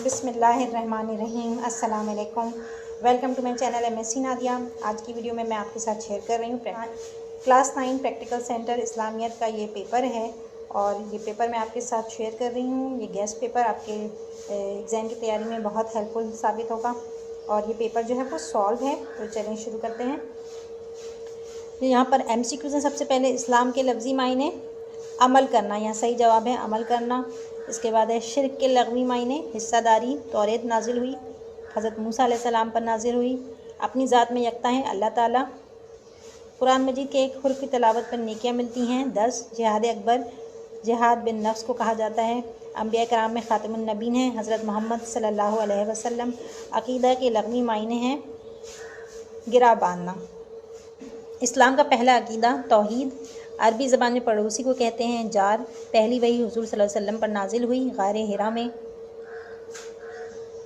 बिस्मिल्लाहिर्रहमानिर्रहीम। अस्सलाम वालेकुम। Welcome to my channel MSc Nadia. आज की वीडियो में मैं आपके साथ शेयर कर रही हूँ क्लास 9 प्रैक्टिकल सेंटर इस्लामियत का ये पेपर है और ये पेपर मैं आपके साथ शेयर कर रही हूँ। ये गेस्ट पेपर आपके एग्ज़ाम की तैयारी में बहुत हेल्पफुल साबित होगा और ये पेपर जो है वो सॉल्व है। तो चलें शुरू करते हैं। यहाँ पर MCQs हैं। सबसे पहले इस्लाम के लफ्ज़ी मायने, अमल करना, यहाँ सही जवाब है अमल करना। इसके बाद है शिर्क के लग़वी मायने, हिस्सादारी। तौरेत नाजिल हुई, हज़रत मूसा अलैहिस्सलाम पर नाजिल हुई। अपनी ज़ात में यकता है अल्लाह ताला। कुरान मजीद के एक हुर्फ़ की तिलावत पर नेकियां मिलती हैं 10। जिहाद अकबर, जिहाद बिन नफ्स को कहा जाता है। अंबिया कराम में ख़ातमुन नबीन हैं हज़रत मोहम्मद सल्लल्लाहु अलैहि वसल्लम। अक़ीदा के लग़वी मायने हैं गिरा बांधना। इस्लाम का पहला अक़ीदा तौहीद। अरबी ज़बान में पड़ोसी को कहते हैं जार। पहली वही हुज़ूर सल्लल्लाहु अलैहि वसल्लम पर नाजिल हुई गारे हिरा में।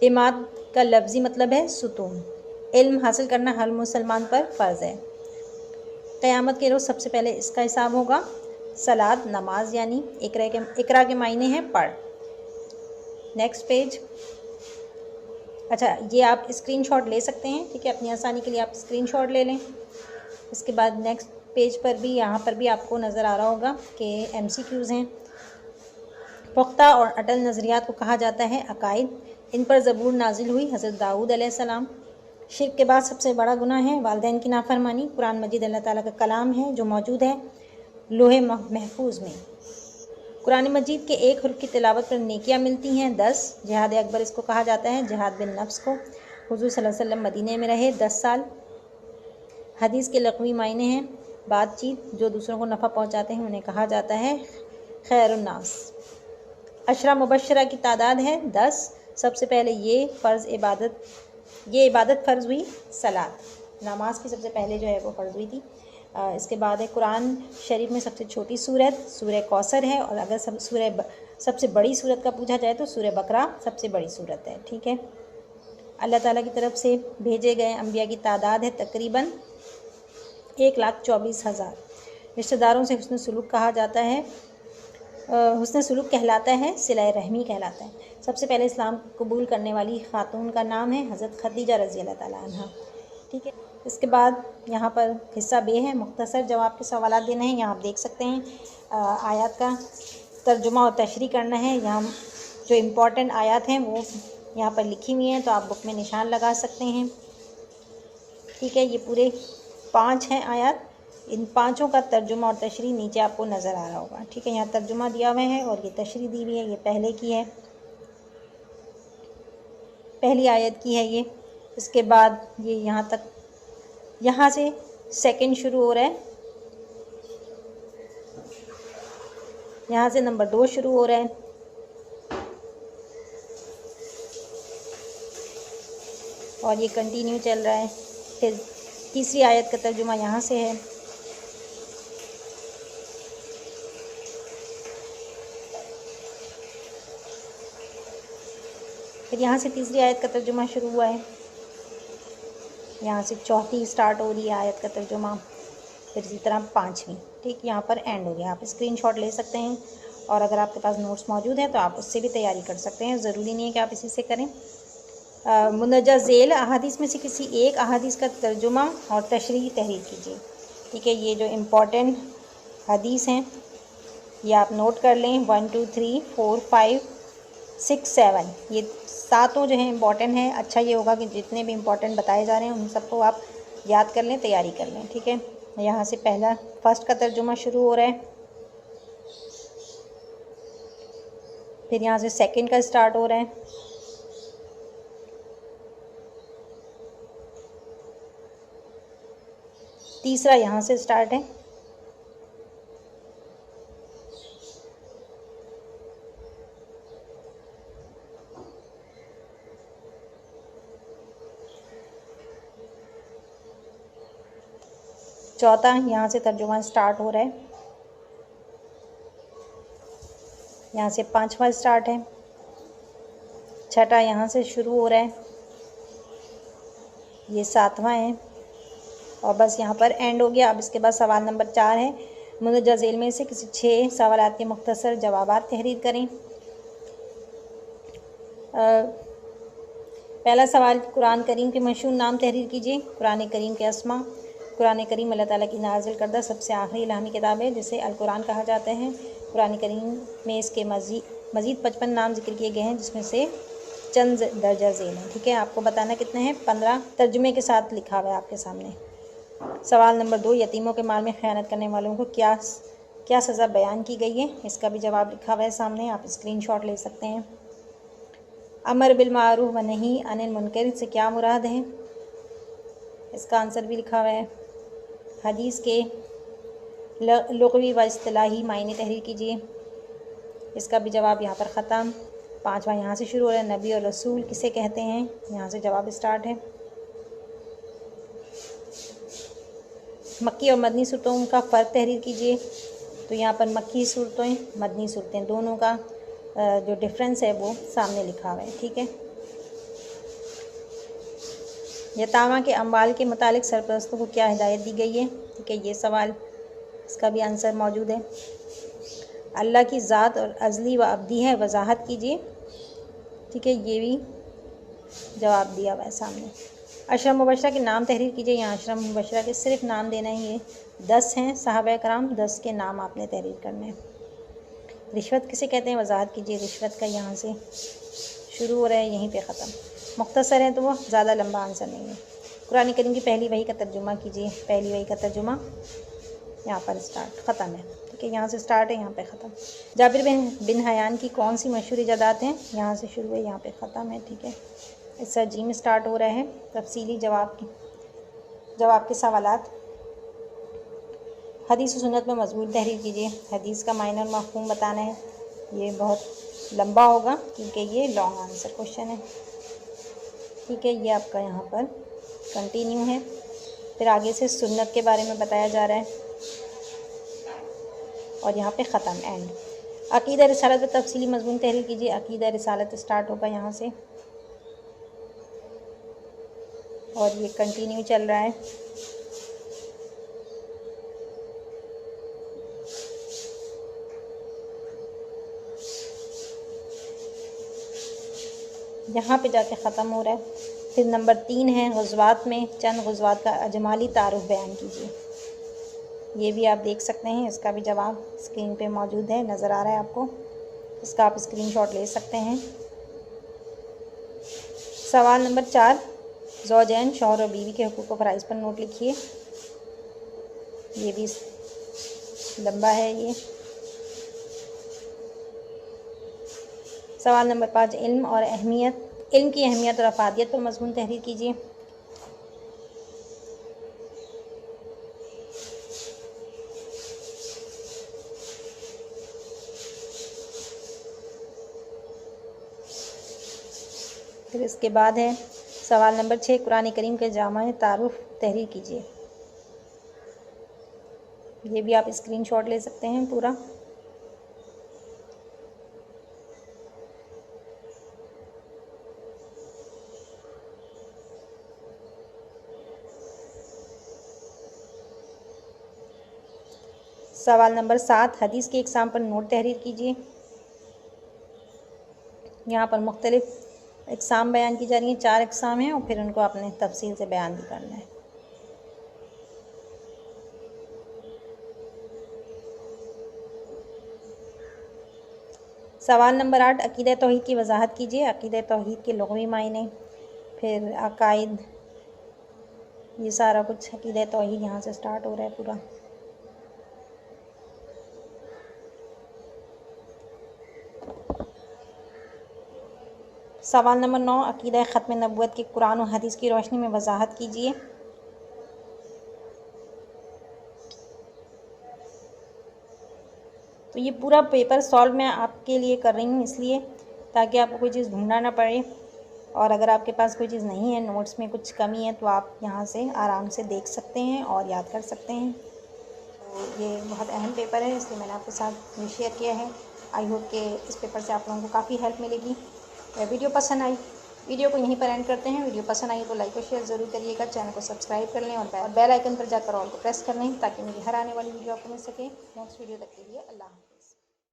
इमाद का लफ्ज़ी मतलब है सुतून। इल्म हासिल करना हर मुसलमान पर फ़र्ज़ है। क़यामत के रोज़ सबसे पहले इसका हिसाब होगा सलात, नमाज, यानी इकरा के मायने हैं पढ़। Next page. अच्छा, ये आप स्क्रीनशॉट ले सकते हैं, ठीक है, अपनी आसानी के लिए आप स्क्रीनशॉट ले लें। इसके बाद नेक्स्ट पेज पर भी, यहाँ पर भी आपको नज़र आ रहा होगा कि MCQs हैं। पुख्ता और अटल नज़रियात को कहा जाता है अकायद। इन पर ज़बूर नाजिल हुई हज़रत दाऊद अलैहिस्सलाम। शिर्क के बाद सबसे बड़ा गुनाह है वालिदैन की नाफरमानी। कुरान मजीद अल्लाह ताला का कलाम है जो मौजूद है लोहे महफूज में। कुरान मजीद के एक हुर्फ़ की तिलावत पर नेकियां मिलती हैं 10। जिहाद अकबर इसको कहा जाता है, जिहाद बिन नफ्स को। हुज़ूर सल्लल्लाहु अलैहि वसल्लम मदीने में रहे 10 साल। हदीस के लग़वी मायने हैं बातचीत, जो दूसरों को नफ़ा पहुँचाते हैं उन्हें कहा जाता है खैरुन्नास। अशरा मुबश्शरा की तादाद है 10। सबसे पहले ये इबादत फ़र्ज़ हुई सलात, नमाज की सबसे पहले जो है वो फ़र्ज़ हुई थी। इसके बाद है कुरान शरीफ में सबसे छोटी सूरत सूरह कौसर है, और अगर सबसे बड़ी सूरत का पूछा जाए तो सूरह बकरा सबसे बड़ी सूरत है, ठीक है। अल्लाह ताला की तरफ से भेजे गए अंबिया की तादाद है तकरीबन 1,24,000। रिश्तेदारों से हुस्न सुलूक कहा जाता है, हुस्न सुलूक कहलाता है, सिला रहमी कहलाता है। सबसे पहले इस्लाम कबूल करने वाली ख़ातून का नाम है हज़रत खदीजा रज़ी अल्लाह ताला अन्हा, ठीक है। इसके बाद यहाँ पर हिस्सा बे है, मुख्तसर जवाब के सवाल देने हैं। यहाँ आप देख सकते हैं आयत का तर्जुमा और तशरीह करना है। यहाँ जो इम्पोर्टेंट आयत हैं वो यहाँ पर लिखी हुई हैं, तो आप बुक में निशान लगा सकते हैं, ठीक है। ये पूरे 5 हैं आयत, इन 5 का तर्जुमा और तशरीह नीचे आपको नज़र आ रहा होगा, ठीक है। यहाँ तर्जुमा दिया हुआ है और ये तशरीह दी हुई है। ये पहले की है, पहली आयत की है ये। इसके बाद ये यहाँ तक, यहाँ से सेकंड शुरू हो रहा है, यहाँ से नंबर 2 शुरू हो रहा है, और ये कंटिन्यू चल रहा है। फिर तीसरी आयत का तर्जुमा यहाँ से है, फिर यहाँ से तीसरी आयत का तर्जुमा शुरू हुआ है, यहाँ से चौथी स्टार्ट हो रही है आयत का तर्जुमा, फिर इसी तरह 5वीं, ठीक। यहाँ पर एंड हो गया। आप स्क्रीनशॉट ले सकते हैं, और अगर आपके पास नोट्स मौजूद हैं तो आप उससे भी तैयारी कर सकते हैं, ज़रूरी नहीं है कि आप इसी से करें। मुंदरजा ज़ेल अहादीस में से किसी एक अहादीस का तर्जुमा और तशरीह तहरीर कीजिए, ठीक है। ये जो इम्पोर्टेंट हदीस हैं ये आप नोट कर लें, 1 2 3 4 5 6 7, ये 7 जो हैं इम्पॉर्टेंट हैं। अच्छा ये होगा कि जितने भी इम्पॉर्टेंट बताए जा रहे हैं उन सबको आप याद कर लें, तैयारी कर लें, ठीक है। यहाँ से फर्स्ट का तर्जुमा शुरू हो रहा है, फिर यहाँ से सेकंड का स्टार्ट हो रहा है, तीसरा यहाँ से स्टार्ट है, चौथा यहाँ से तर्जुमा स्टार्ट हो रहा है, यहाँ से 5वां स्टार्ट है, छठा यहाँ से शुरू हो रहा है, ये 7वां है, और बस यहाँ पर एंड हो गया। अब इसके बाद सवाल नंबर 4 है, मुंदरजा ज़ेल में से किसी 6 सवालात के मुख्तसर जवाबात तहरीर करें। पहला सवाल, कुरान करीम के मशहूर नाम तहरीर कीजिए। कुरान करीम के अस्मा। कुरान करीम अल्लाह ताला की नाज़िल करदा सबसे आखिरी इलाही किताब है जिसे अल कुरान कहा जाता है। कुरान करीम में इसके मज़ीद 55 नाम जिक्र किए गए हैं जिसमें से चंद दर्जा झेल हैं। ठीक है, आपको बताना कितने हैं, 15 तर्जुमे के साथ लिखा हुआ है आपके सामने। सवाल नंबर 2, यतीमों के माल में ख़यानत करने वालों को क्या सज़ा बयान की गई है। इसका भी जवाब लिखा हुआ है सामने, आप स्क्रीनशॉट ले सकते हैं। अमर बिल मारूफ व नही अनिल मुनकर से क्या मुराद है, इसका आंसर भी लिखा हुआ है। हदीस के लुग़वी व इस्तिलाही मायने तहरीर कीजिए। इसका भी जवाब यहाँ पर ख़त्म। 5वां यहाँ से शुरू हो रहा है, नबी और रसूल किसे कहते हैं, यहाँ से जवाब स्टार्ट है। मक्की और मदनी सूरतों का फ़र्क तहरीर कीजिए। तो यहाँ पर मक्की सूरतें, मदनी सूरतें, दोनों का जो डिफरेंस है वो सामने लिखा हुआ है। ठीक है, यतामा के अम्वाल के मुतालिक सरपरस्तों को क्या हिदायत दी गई है। ठीक है, ये सवाल, इसका भी आंसर मौजूद है। अल्लाह की ज़ात और अज़ली व अब्दी है, वजाहत कीजिए। ठीक है, ये भी जवाब दिया हुआ है सामने। अशरा मुबशरा के नाम तहरीर कीजिए। यहाँ अशरा मुबशरा के सिर्फ नाम देना ही है, 10 हैं सहाबा कराम, 10 के नाम आपने तहरीर करने हैं। रिश्वत किसे कहते हैं, वजाहत कीजिए। रिश्वत का यहाँ से शुरू हो रहा है, यहीं पे ख़त्म। मुख्तसर है तो वो ज़्यादा लंबा आंसर नहीं है। कुरान करीम की पहली वही का तर्जुमा कीजिए। पहली वही का तर्जुमा यहाँ पर स्टार्ट, ख़त्म है। ठीक है, यहाँ से स्टार्ट है, यहाँ पे ख़त्म। जाबिर बिन हयान की कौन सी मशहूर इजादात हैं, यहाँ से शुरू है, यहाँ पे ख़त्म है। ठीक है, इससे जीम स्टार्ट हो रहा है। तफसीली जवाब के सवालात। हदीस सुन्नत में मजमून तहरीर कीजिए। हदीस का मायना और मफ़हूम बताना है। ये बहुत लंबा होगा क्योंकि ये लॉन्ग आंसर क्वेश्चन है। ठीक है, ये आपका यहाँ पर कंटिन्यू है। फिर आगे से सुन्नत के बारे में बताया जा रहा है और यहाँ पे ख़त्म, एंड। अक़ीदा रिसालत पर तफसीली मजमून तहरीर कीजिए। अक़ीदा रिसालत स्टार्ट होगा यहाँ से और ये कंटिन्यू चल रहा है। यहाँ पे जाके ख़त्म हो रहा है। फिर नंबर 3 है, ग़ुज़वात में चंद ग़ुज़वात का अजमाली तारुफ़ बयान कीजिए। ये भी आप देख सकते हैं, इसका भी जवाब स्क्रीन पे मौजूद है, नज़र आ रहा है आपको। इसका आप स्क्रीनशॉट ले सकते हैं। सवाल नंबर 4, ज़ौजैन शौहर और बीवी के हुकूक़ व फ़राइज़ पर नोट लिखिए। ये भी लंबा है ये। सवाल नंबर 5, इल्म की अहमियत और अफादियत पर मज़मून तहरीर कीजिए। फिर इसके बाद है सवाल नंबर 6, कुरान करीम के जामा तारुफ तहरीर कीजिए। ये भी आप स्क्रीनशॉट ले सकते हैं पूरा। सवाल नंबर 7, हदीस के इक़साम पर नोट तहरीर कीजिए। यहाँ पर मुख्तलिफ इक़साम बयान की जा रही हैं, 4 इक़साम हैं और फिर उनको आपने तफसील से बयान भी करना है। सवाल नंबर 8, अक़ीदा तौहीद की वजाहत कीजिए। अक़ीदा तौहीद के लुग़वी मायने, फिर अकायद, ये सारा कुछ अक़ीदा तौहीद यहाँ से स्टार्ट हो रहा है पूरा। सवाल नंबर 9, अक़ीदा ख़त्म नबूवत की कुरान और हदीस की रोशनी में वजाहत कीजिए। तो ये पूरा पेपर सॉल्व मैं आपके लिए कर रही हूँ इसलिए ताकि आपको कोई चीज़ ढूंढना ना पड़े, और अगर आपके पास कोई चीज़ नहीं है, नोट्स में कुछ कमी है, तो आप यहाँ से आराम से देख सकते हैं और याद कर सकते हैं। तो ये बहुत अहम पेपर है इसलिए मैंने आपके साथ ये शेयर किया है। आई होप कि इस पेपर से आप लोगों को काफ़ी हेल्प मिलेगी। वीडियो पसंद आई, वीडियो को यहीं पर एंड करते हैं। वीडियो पसंद आई तो लाइक और शेयर ज़रूर करिएगा, चैनल को सब्सक्राइब कर लें और बेल आइकन पर जाकर ऑल को प्रेस कर लें ताकि मेरी हर आने वाली वीडियो आपको मिल सके। नेक्स्ट वीडियो तक के लिए अल्लाह।